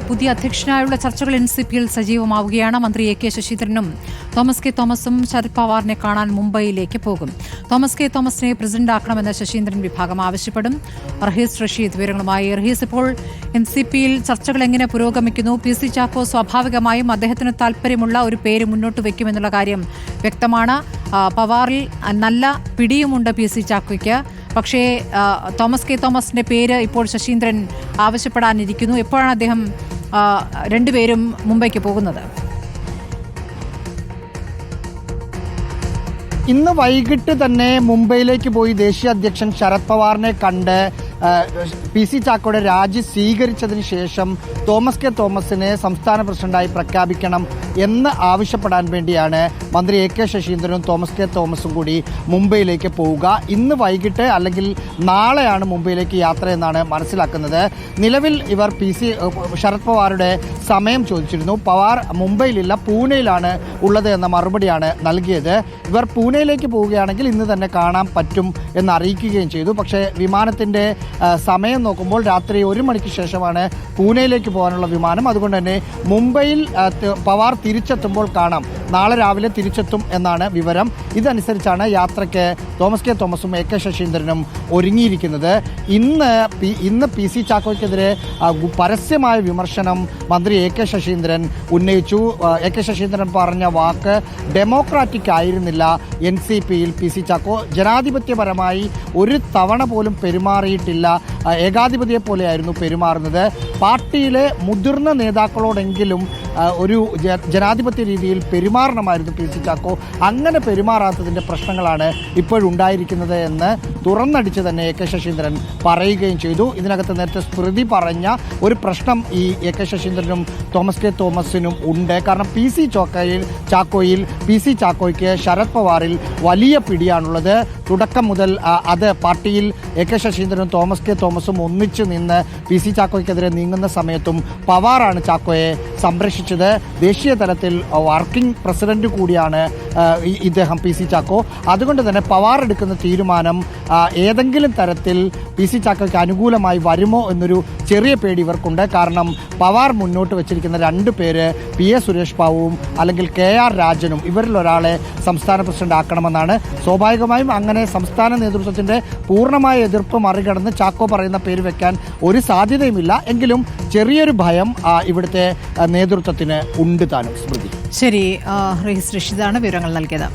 പുതിയ അധ്യക്ഷനായുള്ള ചർച്ചകൾ NCPയിൽ സജീവമാവുകയാണ്. മന്ത്രി AK ശശീന്ദ്രനും തോമസ് കെ തോമസും ശരത് പവാറിനെ കാണാൻ മുംബൈയിലേക്ക് പോകും. തോമസ് കെ തോമസിനെ പ്രസിഡന്റാക്കണമെന്ന് ശശീന്ദ്രൻ വിഭാഗം ആവശ്യപ്പെടും. റഹീസ് റഷീദ് വിവരങ്ങളുമായി. റഹീസ്, ഇപ്പോൾ NCPയിൽ ചർച്ചകൾ എങ്ങനെ പുരോഗമിക്കുന്നു? PC ചാക്കോ സ്വാഭാവികമായും അദ്ദേഹത്തിന് താല്പര്യമുള്ള ഒരു പേര് മുന്നോട്ട് വയ്ക്കുമെന്നുള്ള കാര്യം വ്യക്തമാണ്. പവാറിൽ നല്ല പിടിയുമുണ്ട് PC ചാക്കോയ്ക്ക്. പക്ഷേ തോമസ് കെ തോമസിന്റെ പേര് ഇപ്പോൾ ശശീന്ദ്രൻ ആവശ്യപ്പെടാനിരിക്കുന്നു. എപ്പോഴാണ് അദ്ദേഹം രണ്ടുപേരും മുംബൈക്ക് പോകുന്നത്? ഇന്ന് വൈകിട്ട് തന്നെ മുംബൈയിലേക്ക് പോയി ദേശീയ അധ്യക്ഷൻ ശരത് പവാറിനെ കണ്ട് PC ചാക്കോയുടെ രാജി സ്വീകരിച്ചതിന് ശേഷം തോമസ് കെ തോമസിനെ സംസ്ഥാന പ്രസിഡന്റായി പ്രഖ്യാപിക്കണം എന്ന് ആവശ്യപ്പെടാൻ വേണ്ടിയാണ് മന്ത്രി AK ശശീന്ദ്രനും തോമസ് കെ തോമസും കൂടി മുംബൈയിലേക്ക് പോവുക. ഇന്ന് വൈകിട്ട് അല്ലെങ്കിൽ നാളെയാണ് മുംബൈയിലേക്ക് യാത്രയെന്നാണ് മനസ്സിലാക്കുന്നത്. നിലവിൽ ഇവർ ശരത് പവാറുടെ സമയം ചോദിച്ചിരുന്നു. പവാർ മുംബൈയിലില്ല, പൂനെയിലാണ് ഉള്ളത് എന്ന മറുപടിയാണ് നൽകിയത്. ഇവർ പൂനെയിലേക്ക് പോവുകയാണെങ്കിൽ ഇന്ന് തന്നെ കാണാൻ പറ്റും എന്ന് അറിയിക്കുകയും ചെയ്തു. പക്ഷേ വിമാനത്തിന്റെ സമയം നോക്കുമ്പോൾ രാത്രി 1 മണിക്ക് ശേഷമാണ് പൂനെയിലേക്ക് പോകാനുള്ള വിമാനം. അതുകൊണ്ട് തന്നെ മുംബൈയിൽ പവാർ തിരിച്ചെത്തുമ്പോൾ കാണാം. നാളെ രാവിലെ തിരിച്ചെത്തും എന്നാണ് വിവരം. ഇതനുസരിച്ചാണ് യാത്രയ്ക്ക് തോമസ് കെ തോമസും AK ശശീന്ദ്രനും ഒരുങ്ങിയിരിക്കുന്നത്. ഇന്ന് PC ചാക്കോയ്ക്കെതിരെ പരസ്യമായ വിമർശനം മന്ത്രി AK ശശീന്ദ്രൻ ഉന്നയിച്ചു. AK ശശീന്ദ്രൻ പറഞ്ഞ വാക്ക് ഡെമോക്രാറ്റിക് ആയിരുന്നില്ല. NCPയിൽ PC ചാക്കോ ജനാധിപത്യപരമായി ഒരു തവണ പോലും പെരുമാറിയിട്ടില്ല, ഏകാധിപതിയെ പോലെയായിരുന്നു പെരുമാറുന്നത്. പാർട്ടിയിലെ മുതിർന്ന നേതാക്കളോടെങ്കിലും ഒരു ജനാധിപത്യ രീതിയിൽ പെരുമാറണമായിരുന്നു PC ചാക്കോ. അങ്ങനെ പെരുമാറാത്തതിൻ്റെ പ്രശ്നങ്ങളാണ് ഇപ്പോഴുണ്ടായിരിക്കുന്നത് എന്ന് തുറന്നടിച്ച് തന്നെ AK ശശീന്ദ്രൻ പറയുകയും ചെയ്തു. ഇതിനകത്ത് നേരത്തെ സ്മൃതി പറഞ്ഞ ഒരു പ്രശ്നം ഈ AK ശശീന്ദ്രനും തോമസ് കെ തോമസിനും ഉണ്ട്. കാരണം PC ചാക്കോയ്ക്ക് ശരത് പവാറിൽ വലിയ പിടിയാണുള്ളത്. തുടക്കം മുതൽ അത് പാർട്ടിയിൽ AK ശശീന്ദ്രനും തോമസ് കെ തോമസും ഒന്നിച്ചു നിന്ന് PC ചാക്കോയ്ക്കെതിരെ നീങ്ങുന്ന സമയത്തും പവാറാണ് ചാക്കോയെ സംരക്ഷിച്ചത്. ദേശീയ തലത്തിൽ വർക്കിംഗ് പ്രസിഡന്റ് കൂടിയാണ് ഇദ്ദേഹം PC ചാക്കോ. അതുകൊണ്ട് തന്നെ പവാർ എടുക്കുന്ന തീരുമാനം ഏതെങ്കിലും തരത്തിൽ PC ചാക്കോയ്ക്ക് അനുകൂലമായി വരുമോ എന്നൊരു ചെറിയ പേടി ഇവർക്കുണ്ട്. കാരണം പവാർ മുന്നോട്ട് വെച്ചിരിക്കുന്ന 2 പേര് PA സുരേഷ് ബാബുവും അല്ലെങ്കിൽ KR രാജനും, ഇവരിൽ ഒരാളെ സംസ്ഥാന പ്രസിഡന്റ് ആക്കണമെന്നാണ്. സ്വാഭാവികമായും അങ്ങനെ സംസ്ഥാന നേതൃത്വത്തിന്റെ പൂർണ്ണമായ എതിർപ്പ് മറികടന്ന് ചാക്കോ പറയുന്ന പേര് വെക്കാൻ ഒരു സാധ്യതയുമില്ല. എങ്കിലും ചെറിയൊരു ഭയം ഇവിടുത്തെ നേതൃത്വത്തിന് ഉണ്ട് താനും. സ്മൃതി. ശരി, റഹീസ് റഷീദാണ് വിവരങ്ങൾ നൽകിയത്.